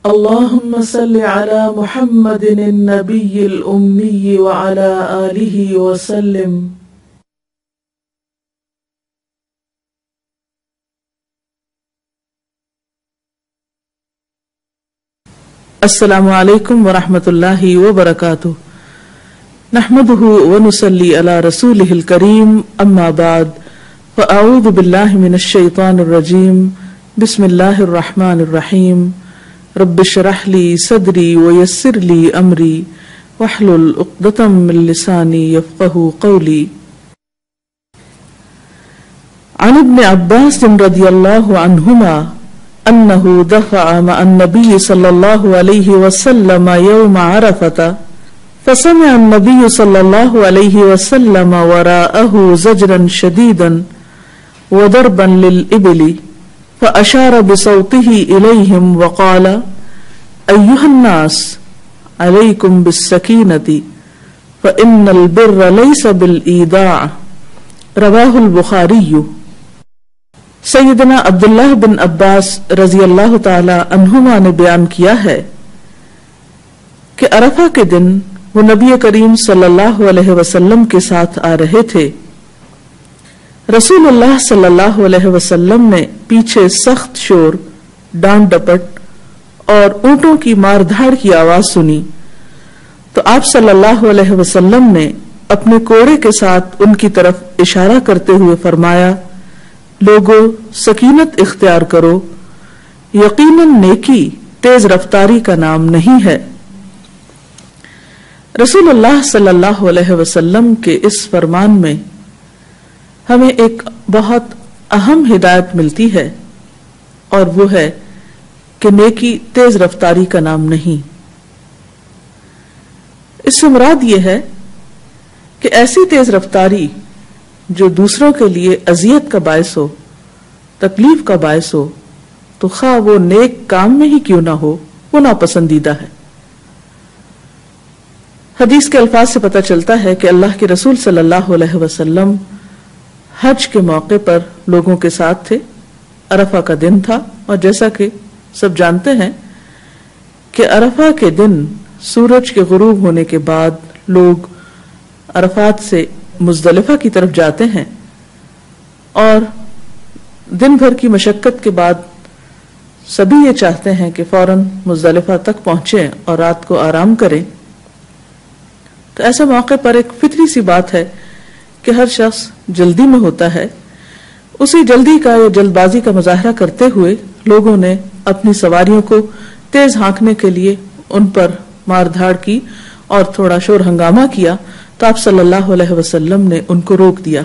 اللهم صل على محمد النبي الأمي وعلى آله وسلم. السلام علیکم ورحمۃ اللہ وبرکاتہ. نحمده ونصلي على رسوله الكريم. اما بعد فاعوذ باللہ من الشیطان الرجیم. بسم اللہ الرحمن الرحیم. رب اشرح لي صدری ويسر لي امری واحلل عقدۃ من لسانی یفقهوا قولی. عن ابن عباس رضی اللہ عنہما انه دفع مع النبي صلى الله عليه وسلم يوم عرفة فسمع النبي صلى الله عليه وسلم وراءه زجرا شديدا وضربا للإبل فأشار بصوته إليهم وقال أيها الناس عليكم بالسكينة فإن البر ليس بالإيداع. رواه البخاري. سیدنا عبداللہ بن عباس رضی اللہ تعالی عنہما نے بیان کیا ہے کہ عرفہ کے دن وہ نبی کریم صلی اللہ علیہ وسلم کے ساتھ آ رہے تھے. رسول اللہ صلی اللہ علیہ وسلم نے پیچھے سخت شور، ڈانٹ ڈپٹ اور اونٹوں کی مار دھاڑ کی آواز سنی تو آپ صلی اللہ علیہ وسلم نے اپنے کوڑے کے ساتھ ان کی طرف اشارہ کرتے ہوئے فرمایا، لوگو سکینت اختیار کرو، یقیناً نیکی تیز رفتاری کا نام نہیں ہے. رسول اللہ صلی اللہ علیہ وسلم کے اس فرمان میں ہمیں ایک بہت اہم ہدایت ملتی ہے، اور وہ ہے کہ نیکی تیز رفتاری کا نام نہیں. اس سے مراد یہ ہے کہ ایسی تیز رفتاری جو دوسروں کے لیے اذیت کا باعث ہو، تکلیف کا باعث ہو، تو خواہ وہ نیک کام میں ہی کیوں نہ ہو، وہ ناپسندیدہ ہے. حدیث کے الفاظ سے پتہ چلتا ہے کہ اللہ کے رسول صلی اللہ علیہ وسلم حج کے موقع پر لوگوں کے ساتھ تھے. عرفہ کا دن تھا، اور جیسا کہ سب جانتے ہیں کہ عرفہ کے دن سورج کے غروب ہونے کے بعد لوگ عرفات سے مزدلفہ کی طرف جاتے ہیں، اور دن بھر کی مشقت کے بعد سبھی یہ چاہتے ہیں کہ فوراً مزدلفہ تک پہنچیں اور رات کو آرام کریں. تو ایسے موقع پر ایک فطری سی بات ہے کہ ہر شخص جلدی میں ہوتا ہے. اسی جلدی کا یا جلد بازی کا مظاہرہ کرتے ہوئے لوگوں نے اپنی سواریوں کو تیز ہانکنے کے لیے ان پر مار دھاڑ کی اور تھوڑا شور ہنگامہ کیا، تو آپ صلی اللہ علیہ وسلم نے ان کو روک دیا.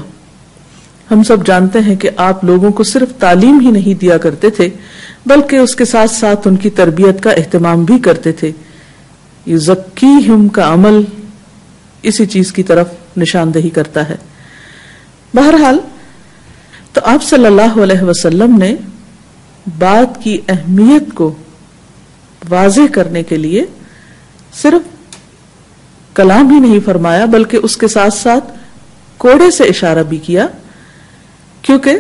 ہم سب جانتے ہیں کہ آپ لوگوں کو صرف تعلیم ہی نہیں دیا کرتے تھے، بلکہ اس کے ساتھ ساتھ ان کی تربیت کا اہتمام بھی کرتے تھے. یزکیہم کا عمل اسی چیز کی طرف نشاندہی کرتا ہے. بہرحال تو آپ صلی اللہ علیہ وسلم نے بات کی اہمیت کو واضح کرنے کے لیے صرف کلام ہی نہیں فرمایا، بلکہ اس کے ساتھ ساتھ کوڑے سے اشارہ بھی کیا، کیونکہ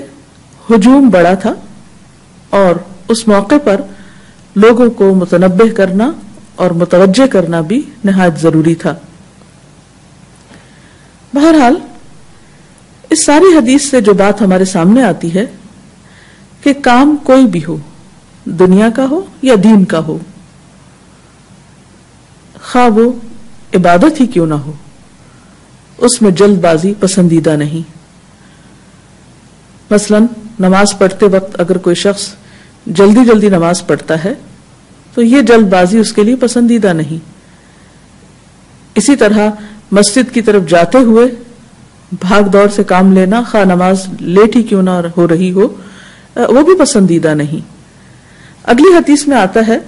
ہجوم بڑا تھا اور اس موقع پر لوگوں کو متنبہ کرنا اور متوجہ کرنا بھی نہایت ضروری تھا. بہرحال اس ساری حدیث سے جو بات ہمارے سامنے آتی ہے کہ کام کوئی بھی ہو، دنیا کا ہو یا دین کا ہو، خواہ وہ عبادت ہی کیوں نہ ہو، اس میں جلد بازی پسندیدہ نہیں. مثلا نماز پڑھتے وقت اگر کوئی شخص جلدی جلدی نماز پڑھتا ہے تو یہ جلد بازی اس کے لیے پسندیدہ نہیں. اسی طرح مسجد کی طرف جاتے ہوئے بھاگ دوڑ سے کام لینا، خواہ نماز لیٹ ہی کیوں نہ ہو رہی ہو، وہ بھی پسندیدہ نہیں. اگلی حدیث میں آتا ہے،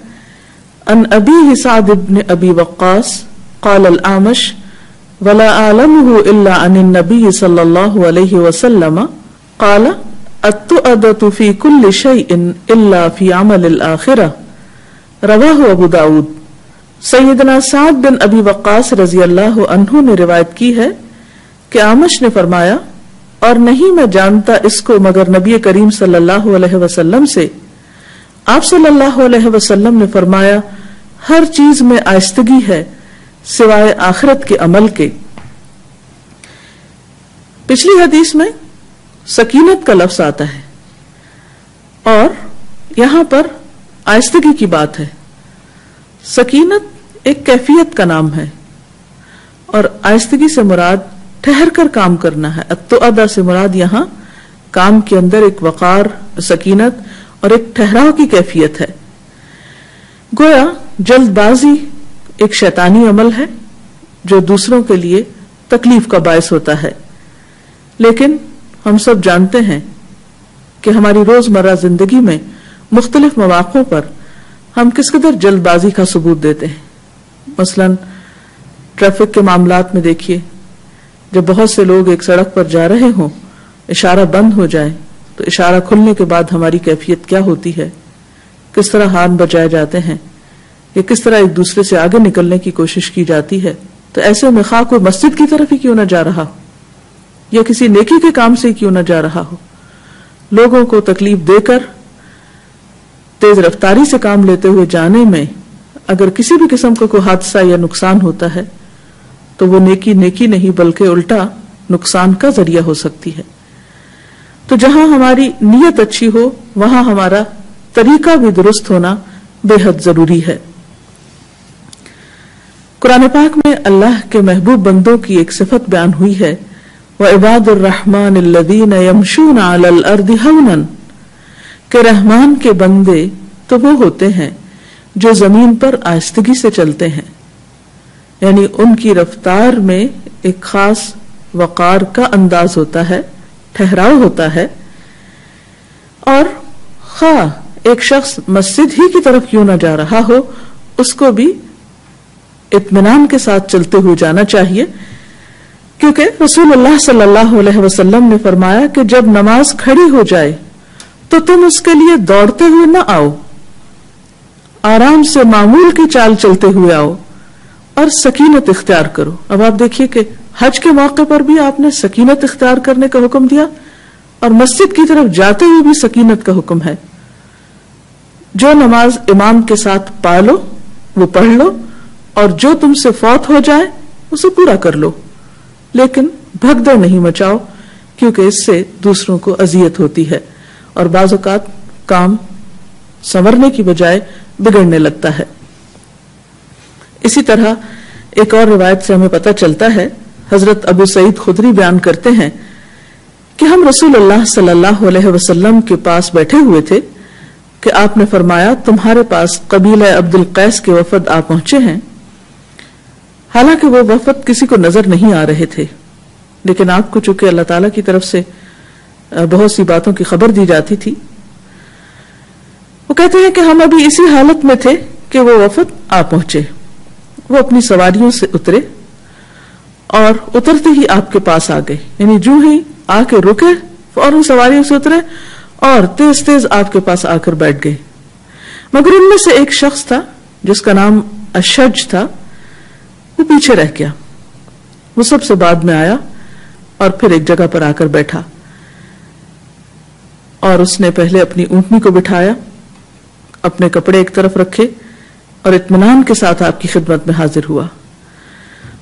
ان ابی سعد بن ابی وقاص قال الاعمش ولا اعلمه الا عن النبي صلی اللہ علیہ وسلم قال التؤدة في كل شيء الا في عمل الآخرة. رواہ ابو داود. سیدنا سعد بن ابی وقاص رضی اللہ عنہ نے روایت کی ہے کہ اعمش نے فرمایا، اور نہیں میں جانتا اس کو مگر نبی کریم صلی اللہ علیہ وسلم سے، آپ صلی اللہ علیہ وسلم نے فرمایا ہر چیز میں آہستگی ہے سوائے آخرت کے عمل کے. پچھلی حدیث میں سکینت کا لفظ آتا ہے اور یہاں پر آہستگی کی بات ہے. سکینت ایک کیفیت کا نام ہے اور آہستگی سے مراد ٹھہر کر کام کرنا ہے. التؤدہ سے مراد یہاں کام کے اندر ایک وقار، سکینت اور ایک ٹھہراؤ کی کیفیت ہے. گویا جلد بازی ایک شیطانی عمل ہے جو دوسروں کے لیے تکلیف کا باعث ہوتا ہے. لیکن ہم سب جانتے ہیں کہ ہماری روزمرہ زندگی میں مختلف مواقعوں پر ہم کس قدر جلد بازی کا ثبوت دیتے ہیں. مثلاً ٹریفک کے معاملات میں دیکھیے، جب بہت سے لوگ ایک سڑک پر جا رہے ہوں، اشارہ بند ہو جائے تو اشارہ کھلنے کے بعد ہماری کیفیت کیا ہوتی ہے، کس طرح ہارن بجائے جاتے ہیں یا کس طرح ایک دوسرے سے آگے نکلنے کی کوشش کی جاتی ہے. تو ایسے میں خواہ کوئی مسجد کی طرف ہی کیوں نہ جا رہا ہو یا کسی نیکی کے کام سے ہی کیوں نہ جا رہا ہو، لوگوں کو تکلیف دے کر تیز رفتاری سے کام لیتے ہوئے جانے میں اگر کسی بھی قسم کا کوئی حادثہ یا نقصان ہوتا ہے تو وہ نیکی نہیں بلکہ الٹا نقصان کا ذریعہ ہو سکتی ہے. تو جہاں ہماری نیت اچھی ہو وہاں ہمارا طریقہ بھی درست ہونا بے حد ضروری ہے. قرآن پاک میں اللہ کے محبوب بندوں کی ایک صفت بیان ہوئی ہے، وَعِبَادُ الرَّحْمَنِ الَّذِينَ يَمْشُونَ عَلَى الْأَرْضِ هَوْنًا، کہ رحمان کے بندے تو وہ ہوتے ہیں جو زمین پر آہستگی سے چلتے ہیں. یعنی ان کی رفتار میں ایک خاص وقار کا انداز ہوتا ہے، ٹھہراؤ ہوتا ہے. اور خواہ ایک شخص مسجد ہی کی طرف کیوں نہ جا رہا ہو، اس کو بھی اطمینان کے ساتھ چلتے ہوئے جانا چاہیے، کیونکہ رسول اللہ صلی اللہ علیہ وسلم نے فرمایا کہ جب نماز کھڑی ہو جائے تو تم اس کے لیے دوڑتے ہوئے نہ آؤ، آرام سے معمول کی چال چلتے ہوئے آؤ اور سکینت اختیار کرو. اب آپ دیکھیے کہ حج کے موقع پر بھی آپ نے سکینت اختیار کرنے کا حکم دیا اور مسجد کی طرف جاتے ہوئے بھی سکینت کا حکم ہے. جو نماز امام کے ساتھ پا لو وہ پڑھ لو اور جو تم سے فوت ہو جائے اسے پورا کر لو، لیکن بھگدڑ نہیں مچاؤ کیونکہ اس سے دوسروں کو اذیت ہوتی ہے اور بعض اوقات کام سنورنے کی بجائے بگڑنے لگتا ہے. اسی طرح ایک اور روایت سے ہمیں پتہ چلتا ہے، حضرت ابو سعید خدری بیان کرتے ہیں کہ ہم رسول اللہ صلی اللہ علیہ وسلم کے پاس بیٹھے ہوئے تھے کہ آپ نے فرمایا تمہارے پاس قبیلہ عبد القیس کے وفد آ پہنچے ہیں. حالانکہ وہ وفد کسی کو نظر نہیں آ رہے تھے، لیکن آپ کو چونکہ اللہ تعالیٰ کی طرف سے بہت سی باتوں کی خبر دی جاتی تھی. وہ کہتے ہیں کہ ہم ابھی اسی حالت میں تھے کہ وہ وفد آ پہنچے. وہ اپنی سواریوں سے اترے اور اترتے ہی آپ کے پاس آ گئے، یعنی جو ہی آ کے رکے فوراً سواریوں سے اترے اور تیز تیز آپ کے پاس آ کر بیٹھ گئے. مگر ان میں سے ایک شخص تھا جس کا نام اشج تھا، وہ پیچھے رہ گیا. وہ سب سے بعد میں آیا اور پھر ایک جگہ پر آ کر بیٹھا اور اس نے پہلے اپنی اونٹنی کو بٹھایا، اپنے کپڑے ایک طرف رکھے اور اطمینان کے ساتھ آپ کی خدمت میں حاضر ہوا.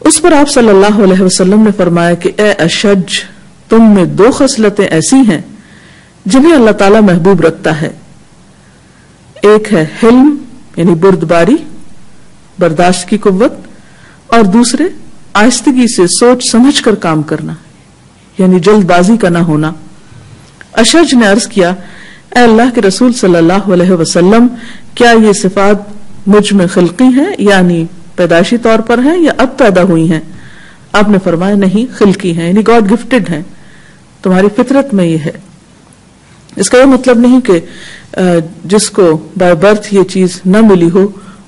اس پر آپ صلی اللہ علیہ وسلم نے فرمایا کہ اے اشج، تم میں دو خصلتیں ایسی ہیں جنہیں اللہ تعالیٰ محبوب رکھتا ہے. ایک ہے حلم یعنی بردباری، برداشت کی قوت، اور دوسرے آہستگی سے سوچ سمجھ کر کام کرنا یعنی جلد بازی کا نہ ہونا. اشج نے عرض کیا اے اللہ کے رسول صلی اللہ علیہ وسلم، کیا یہ صفات مجھ میں خلقی ہیں یعنی پیدائشی طور پر ہیں یا اب پیدا ہوئی ہیں؟ آپ نے فرمایا نہیں، خلقی ہیں یعنی گاڈ گفٹڈ ہیں، تمہاری فطرت میں یہ ہے. اس کا یہ مطلب نہیں کہ جس کو بائی برتھ یہ چیز نہ ملی ہو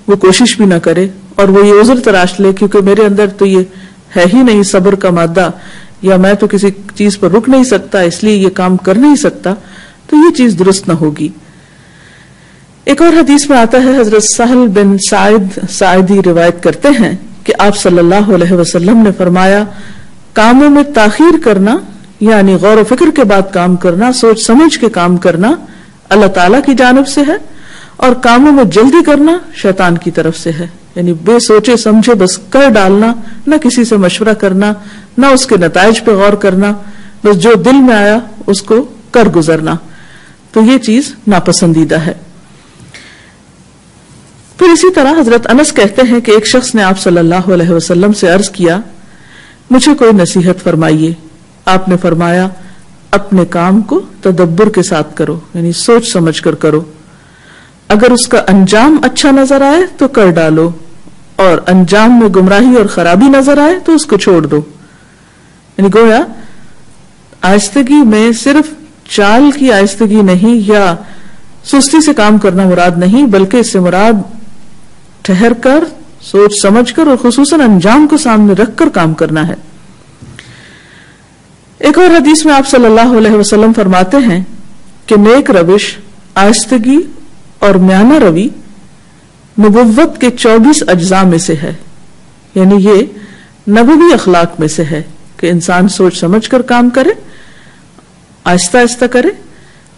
وہ کوشش بھی نہ کرے اور وہ یہ عذر تراش لے کیونکہ میرے اندر تو یہ ہے ہی نہیں صبر کا مادہ، یا میں تو کسی چیز پر رک نہیں سکتا اس لیے یہ کام کر نہیں سکتا، تو یہ چیز درست نہ ہوگی. ایک اور حدیث میں آتا ہے، حضرت سہل بن سعید ساعدی روایت کرتے ہیں کہ آپ صلی اللہ علیہ وسلم نے فرمایا کاموں میں تاخیر کرنا یعنی غور و فکر کے بعد کام کرنا، سوچ سمجھ کے کام کرنا اللہ تعالیٰ کی جانب سے ہے، اور کاموں میں جلدی کرنا شیطان کی طرف سے ہے، یعنی بے سوچے سمجھے بس کر ڈالنا، نہ کسی سے مشورہ کرنا، نہ اس کے نتائج پہ غور کرنا، بس جو دل میں آیا اس کو کر گزرنا، تو یہ چیز ناپسندیدہ ہے۔ پھر اسی طرح حضرت انس کہتے ہیں کہ ایک شخص نے آپ صلی اللہ علیہ وسلم سے عرض کیا، مجھے کوئی نصیحت فرمائیے۔ آپ نے فرمایا، اپنے کام کو تدبر کے ساتھ کرو، یعنی سوچ سمجھ کر کرو، اگر اس کا انجام اچھا نظر آئے تو کر ڈالو، اور انجام میں گمراہی اور خرابی نظر آئے تو اس کو چھوڑ دو۔ یعنی گویا آہستگی میں صرف چال کی آہستگی نہیں یا سستی سے کام کرنا مراد نہیں، بلکہ اس سے مراد ٹھہر کر، سوچ سمجھ کر اور خصوصاً انجام کو سامنے رکھ کر کام کرنا ہے۔ ایک اور حدیث میں آپ صلی اللہ علیہ وسلم فرماتے ہیں کہ نیک روش، آہستگی اور میانہ روی نبوت کے 24 اجزاء میں سے ہے، یعنی یہ نبوی اخلاق میں سے ہے کہ انسان سوچ سمجھ کر کام کرے، آہستہ آہستہ کرے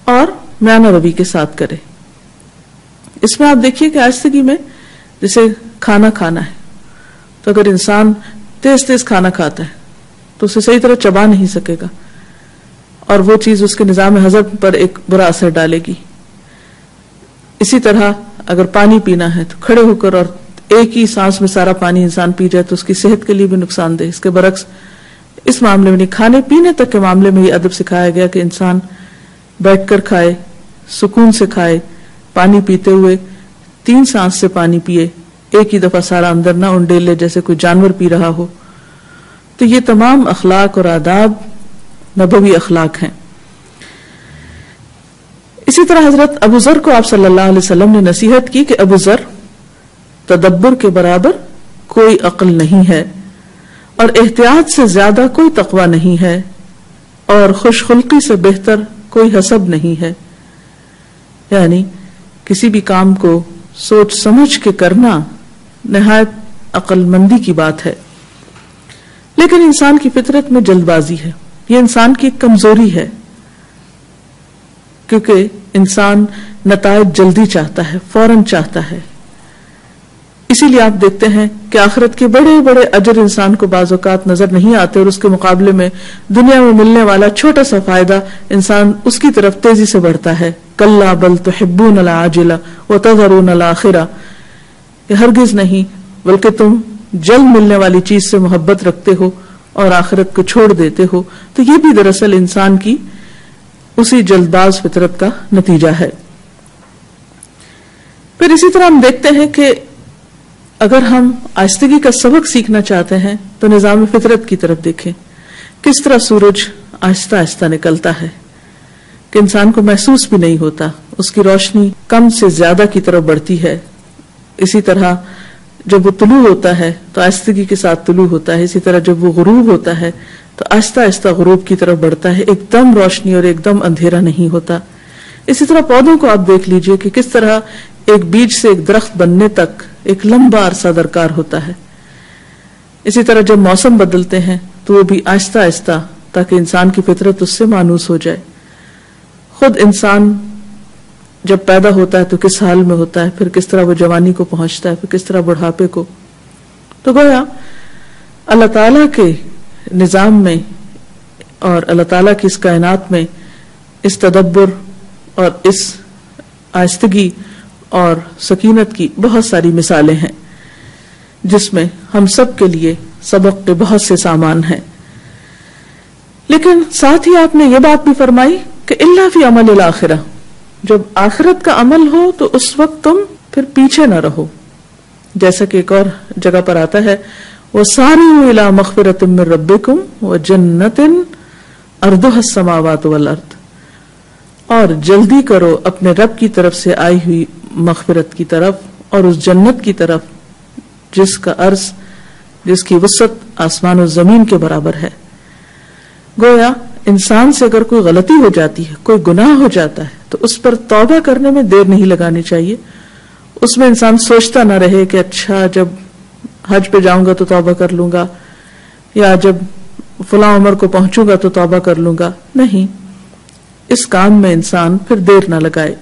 اور میانہ روی کے ساتھ کرے۔ اس میں آپ دیکھیے کہ آہستگی میں جیسے کھانا کھانا ہے، تو اگر انسان تیز تیز کھانا کھاتا ہے تو اسے صحیح طرح چبا نہیں سکے گا، اور وہ چیز اس کے نظام ہضم پر ایک برا اثر ڈالے گی۔ اسی طرح اگر پانی پینا ہے تو کھڑے ہو کر اور ایک ہی سانس میں سارا پانی انسان پی جائے تو اس کی صحت کے لیے بھی نقصان دہ۔ اس کے برعکس اس معاملے میں نہیں، کھانے پینے تک کے معاملے میں یہ ادب سکھایا گیا کہ انسان بیٹھ کر کھائے، سکون سے کھائے، پانی پیتے ہوئے 3 سانس سے پانی پیے، ایک ہی دفعہ سارا اندر نہ انڈیلے جیسے کوئی جانور پی رہا ہو۔ تو یہ تمام اخلاق اور آداب نبوی اخلاق ہیں۔ اسی طرح حضرت ابو ذر کو آپ صلی اللہ علیہ وسلم نے نصیحت کی کہ ابو ذر، تدبر کے برابر کوئی عقل نہیں ہے، اور احتیاط سے زیادہ کوئی تقوی نہیں ہے، اور خوش خلقی سے بہتر کوئی حسب نہیں ہے۔ یعنی کسی بھی کام کو سوچ سمجھ کے کرنا نہایت عقل مندی کی بات ہے، لیکن انسان کی فطرت میں جلد بازی ہے، یہ انسان کی ایک کمزوری ہے، کیونکہ انسان نتائج جلدی چاہتا ہے، فوراً چاہتا ہے۔ اسی لیے آپ دیکھتے ہیں کہ آخرت کے بڑے بڑے اجر انسان کو بعض اوقات نظر نہیں آتے، اور اس کے مقابلے میں دنیا میں ملنے والا چھوٹا سا فائدہ انسان اس کی طرف تیزی سے بڑھتا ہے۔ کلا بل تحبون العاجلہ وتذرون الآخرہ، یہ ہرگز نہیں، بلکہ تم جلد ملنے والی چیز سے محبت رکھتے ہو اور آخرت کو چھوڑ دیتے ہو۔ تو یہ بھی دراصل انسان کی اسی جلد باز فطرت کا نتیجہ ہے۔ پھر اسی طرح ہم دیکھتے ہیں کہ اگر ہم آہستگی کا سبق سیکھنا چاہتے ہیں تو نظام فطرت کی طرف دیکھیں، کس طرح سورج آہستہ آہستہ نکلتا ہے کہ انسان کو محسوس بھی نہیں ہوتا، اس کی روشنی کم سے زیادہ کی طرف بڑھتی ہے۔ اسی طرح جب وہ طلوع ہوتا ہے تو آہستگی کے ساتھ طلوع ہوتا ہے، اسی طرح جب وہ غروب ہوتا ہے تو آہستہ آہستہ غروب کی طرف بڑھتا ہے، ایک دم روشنی اور ایک دم اندھیرا نہیں ہوتا۔ اسی طرح پودوں کو آپ دیکھ لیجئے کہ کس طرح ایک بیج سے ایک درخت بننے تک ایک لمبا عرصہ درکار ہوتا ہے۔ اسی طرح جب موسم بدلتے ہیں تو وہ بھی آہستہ آہستہ، تاکہ انسان کی فطرت اس سے مانوس ہو جائے۔ خود انسان جب پیدا ہوتا ہے تو کس حال میں ہوتا ہے، پھر کس طرح وہ جوانی کو پہنچتا ہے، پھر کس طرح بڑھاپے کو۔ تو گویا اللہ تعالیٰ کے نظام میں اور اللہ تعالیٰ کی اس کائنات میں اس تدبر اور اس آہستگی اور سکینت کی بہت ساری مثالیں ہیں، جس میں ہم سب کے لیے سبق کے بہت سے سامان ہیں۔ لیکن ساتھ ہی آپ نے یہ بات بھی فرمائی کہ الا فی عمل الآخرہ، جب آخرت کا عمل ہو تو اس وقت تم پھر پیچھے نہ رہو، جیسا کہ ایک اور جگہ پر آتا ہے وَسَارِعُوا إِلَىٰ مَغْفِرَةٍ مِّن رَبِّكُمْ وَجَنَّةٍ أَرْضُهَا السَّمَاوَاتُ وَالْأَرْضُ، اور جلدی کرو اپنے رب کی طرف سے آئی ہوئی مغفرت کی طرف اور اس جنت کی طرف جس کا عرض، جس کی وسعت آسمان و زمین کے برابر ہے۔ گویا انسان سے اگر کوئی غلطی ہو جاتی ہے، کوئی گناہ ہو جاتا ہے، تو اس پر توبہ کرنے میں دیر نہیں لگانی چاہیے۔ اس میں انسان سوچتا نہ رہے کہ اچھا جب حج پہ جاؤں گا تو توبہ کر لوں گا، یا جب فلاں عمر کو پہنچوں گا تو توبہ کر لوں گا۔ نہیں، اس کام میں انسان پھر دیر نہ لگائے۔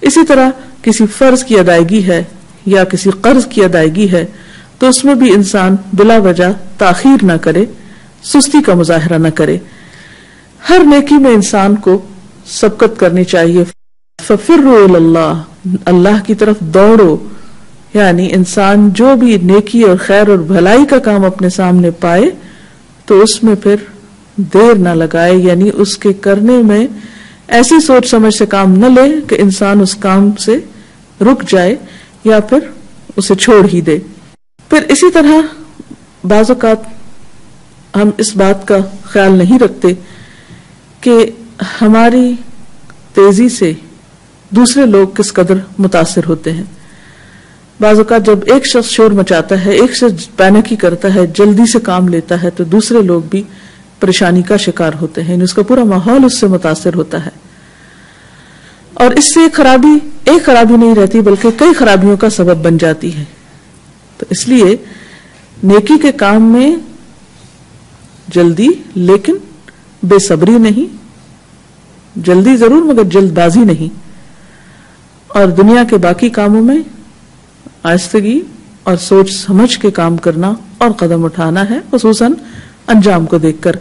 اسی طرح کسی فرض کی ادائیگی ہے یا کسی قرض کی ادائیگی ہے تو اس میں بھی انسان بلا وجہ تاخیر نہ کرے، سستی کا مظاہرہ نہ کرے. ہر نیکی میں انسان کو سبقت کرنی چاہیے. ففروا الی اللہ، اللہ کی طرف دوڑو. یعنی انسان جو بھی نیکی اور خیر اور بھلائی کا کام اپنے سامنے پائے تو اس میں پھر دیر نہ لگائے، یعنی اس کے کرنے میں ایسی سوچ سمجھ سے کام نہ لے کہ انسان اس کام سے رک جائے یا پھر اسے چھوڑ ہی دے. پھر اسی طرح بعض اوقات ہم اس بات کا خیال نہیں رکھتے کہ ہماری تیزی سے دوسرے لوگ کس قدر متاثر ہوتے ہیں. بعض اوقات جب ایک شخص شور مچاتا ہے، ایک شخص پینک ہی کرتا ہے، جلدی سے کام لیتا ہے، تو دوسرے لوگ بھی پریشانی کا شکار ہوتے ہیں، اس کا پورا ماحول اس سے متاثر ہوتا ہے. اور اس سے ایک خرابی نہیں رہتی بلکہ کئی خرابیوں کا سبب بن جاتی ہے. تو اس لیے نیکی کے کام میں جلدی لیکن بے صبری نہیں، جلدی ضرور مگر جلد بازی نہیں. اور دنیا کے باقی کاموں میں آہستگی اور سوچ سمجھ کے کام کرنا اور قدم اٹھانا ہے، خصوصاً انجام کو دیکھ کر.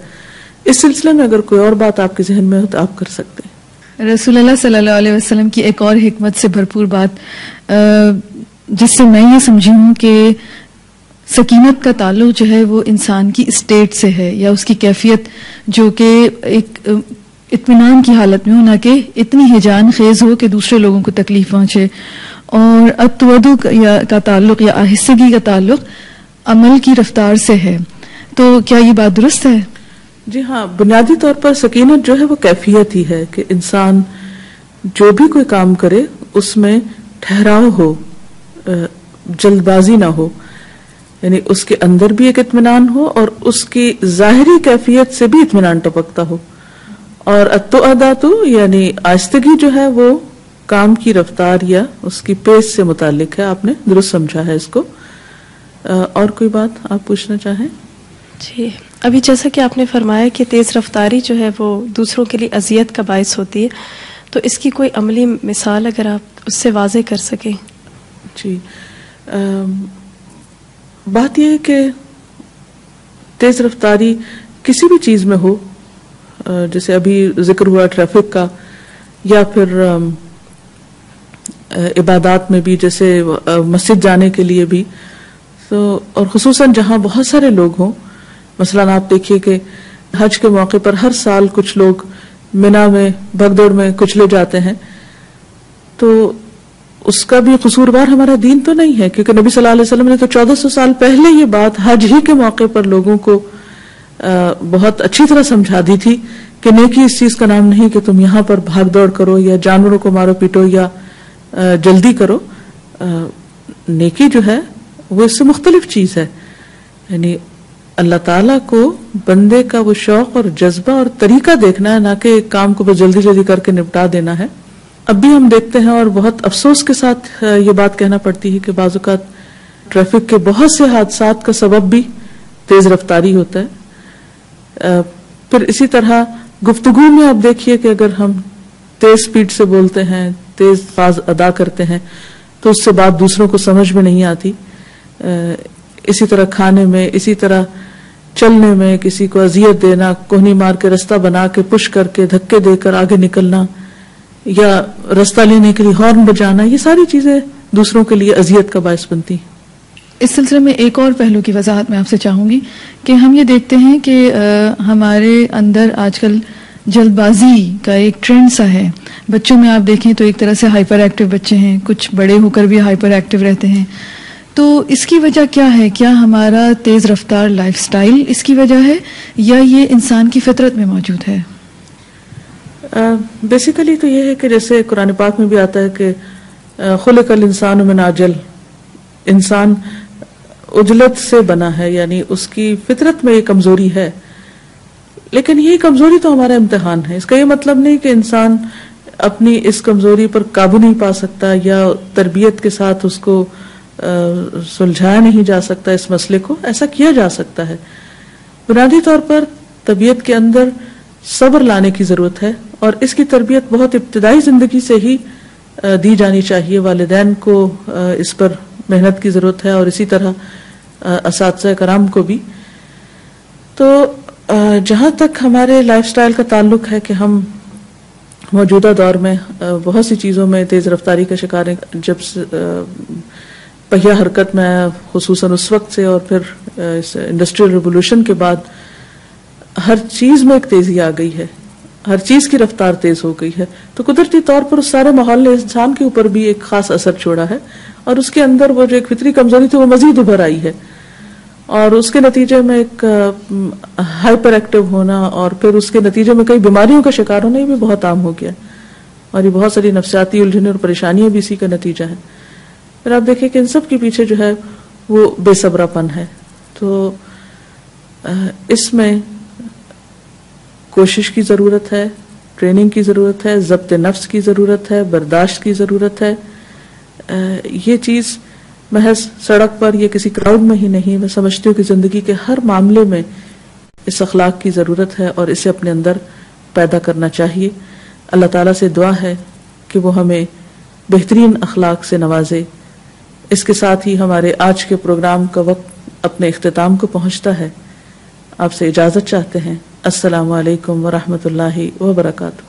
اس سلسلے میں اگر کوئی اور بات آپ کے ذہن میں ہو تو آپ کر سکتے ہیں. رسول اللہ صلی اللہ علیہ وسلم کی ایک اور حکمت سے بھرپور بات جس سے میں یہ سمجھی ہوں کہ سکینت کا تعلق جو ہے وہ انسان کی اسٹیٹ سے ہے، یا اس کی کیفیت جو کہ ایک اطمینان کی حالت میں ہو، نہ کہ اتنی ہیجان خیز ہو کہ دوسرے لوگوں کو تکلیف پہنچے. اور التودع کا تعلق یا آہستگی کا تعلق عمل کی رفتار سے ہے. تو کیا یہ بات درست ہے؟ جی ہاں، بنیادی طور پر سکینت جو ہے وہ کیفیت ہی ہے کہ انسان جو بھی کوئی کام کرے اس میں ٹھہراؤ ہو، جلد بازی نہ ہو، یعنی اس کے اندر بھی ایک اطمینان ہو اور اس کی ظاہری کیفیت سے بھی اطمینان ٹپکتا ہو. اور التؤدۃ یعنی آہستگی جو ہے وہ کام کی رفتار یا اس کی پیس سے متعلق ہے. آپ نے درست سمجھا ہے اس کو. اور کوئی بات آپ پوچھنا چاہیں؟ جی، ابھی جیسا کہ آپ نے فرمایا کہ تیز رفتاری جو ہے وہ دوسروں کے لیے اذیت کا باعث ہوتی ہے، تو اس کی کوئی عملی مثال اگر آپ اس سے واضح کر سکیں. جی، بات یہ ہے کہ تیز رفتاری کسی بھی چیز میں ہو، جیسے ابھی ذکر ہوا ٹریفک کا، یا پھر عبادات میں بھی جیسے مسجد جانے کے لیے بھی، تو اور خصوصاً جہاں بہت سارے لوگ ہوں. مثلاً آپ دیکھیے کہ حج کے موقع پر ہر سال کچھ لوگ منا میں بھگدڑ میں کچلے جاتے ہیں، تو اس کا بھی قصوروار ہمارا دین تو نہیں ہے، کیونکہ نبی صلی اللہ علیہ وسلم نے تو 1400 سال پہلے یہ بات حج ہی کے موقع پر لوگوں کو بہت اچھی طرح سمجھا دی تھی کہ نیکی اس چیز کا نام نہیں کہ تم یہاں پر بھاگ دوڑ کرو یا جانوروں کو مارو پیٹو یا جلدی کرو. نیکی جو ہے وہ اس سے مختلف چیز ہے. یعنی اللہ تعالیٰ کو بندے کا وہ شوق اور جذبہ اور طریقہ دیکھنا ہے، نہ کہ ایک کام کو بس جلدی جلدی کر کے نپٹا دینا ہے. اب بھی ہم دیکھتے ہیں اور بہت افسوس کے ساتھ یہ بات کہنا پڑتی ہے کہ بعض اوقات ٹریفک کے بہت سے حادثات کا سبب بھی تیز رفتاری ہوتا ہے. پھر اسی طرح گفتگو میں آپ دیکھیے کہ اگر ہم تیز سپیڈ سے بولتے ہیں، تیز الفاظ ادا کرتے ہیں، تو اس سے بات دوسروں کو سمجھ میں نہیں آتی. اسی طرح کھانے میں، اسی طرح چلنے میں کسی کو اذیت دینا، کوہنی مار کے رستہ بنا کے پش کر کے دھکے دے کر آگے نکلنا، یا رستہ لینے کے لیے ہارن بجانا، یہ ساری چیزیں دوسروں کے لیے اذیت کا باعث بنتی ہیں. اس سلسلے میں ایک اور پہلو کی وضاحت میں آپ سے چاہوں گی کہ ہم یہ دیکھتے ہیں کہ ہمارے اندر آج کل جلد بازی کا ایک ٹرینڈ سا ہے. بچوں میں آپ دیکھیں تو ایک طرح سے ہائپر ایکٹیو بچے ہیں، کچھ بڑے ہو کر بھی ہائپر ایکٹیو رہتے ہیں. تو اس کی وجہ کیا ہے؟ کیا ہمارا تیز رفتار لائف سٹائل اس کی وجہ ہے، یا یہ انسان کی فطرت میں موجود ہے؟ بیسیکلی تو یہ ہے کہ جیسے قرآن پاک میں بھی آتا ہے کہ خلق الانسان من عجل، انسان عجلت سے بنا ہے، یعنی اس کی فطرت میں یہ کمزوری ہے. لیکن یہ کمزوری تو ہمارا امتحان ہے. اس کا یہ مطلب نہیں کہ انسان اپنی اس کمزوری پر قابو نہیں پا سکتا یا تربیت کے ساتھ اس کو سلجھایا نہیں جا سکتا. اس مسئلے کو ایسا کیا جا سکتا ہے. بنیادی طور پر طبیعت کے اندر صبر لانے کی ضرورت ہے، اور اس کی تربیت بہت ابتدائی زندگی سے ہی دی جانی چاہیے. والدین کو اس پر محنت کی ضرورت ہے اور اسی طرح اساتذہ کرام کو بھی. تو جہاں تک ہمارے لائف سٹائل کا تعلق ہے کہ ہم موجودہ دور میں بہت سی چیزوں میں تیز رفتاری کا شکار ہیں. جب پہیہ حرکت میں خصوصاً اس وقت سے اور پھر اس انڈسٹریل ریولوشن کے بعد ہر چیز میں ایک تیزی آ گئی ہے, ہر چیز کی رفتار تیز ہو گئی ہے. تو قدرتی طور پر اس سارے ماحول نے انسان کے اوپر بھی ایک خاص اثر چھوڑا ہے اور اس کے اندر وہ جو ایک فطری کمزوری تھی وہ مزید ابھر آئی ہے, اور اس کے نتیجے میں ایک ہائپر ایکٹیو ہونا اور پھر اس کے نتیجے میں کئی بیماریوں کا شکار ہونا یہ بھی بہت عام ہو گیا, اور یہ بہت ساری نفسیاتی الجھنیں اور پریشانیاں بھی اسی کا نتیجہ ہیں. پھر آپ دیکھیں کہ ان سب کے پیچھے جو ہے وہ بے صبرا پن ہے. تو اس میں کوشش کی ضرورت ہے, ٹریننگ کی ضرورت ہے, ضبط نفس کی ضرورت ہے, برداشت کی ضرورت ہے. یہ چیز محض سڑک پر یا کسی کراؤڈ میں ہی نہیں, میں سمجھتی ہوں کہ زندگی کے ہر معاملے میں اس اخلاق کی ضرورت ہے اور اسے اپنے اندر پیدا کرنا چاہیے. اللہ تعالیٰ سے دعا ہے کہ وہ ہمیں بہترین اخلاق سے نوازے. اس کے ساتھ ہی ہمارے آج کے پروگرام کا وقت اپنے اختتام کو پہنچتا ہے. آپ سے اجازت چاہتے ہیں. السلام علیکم ورحمۃ اللہ وبرکاتہ.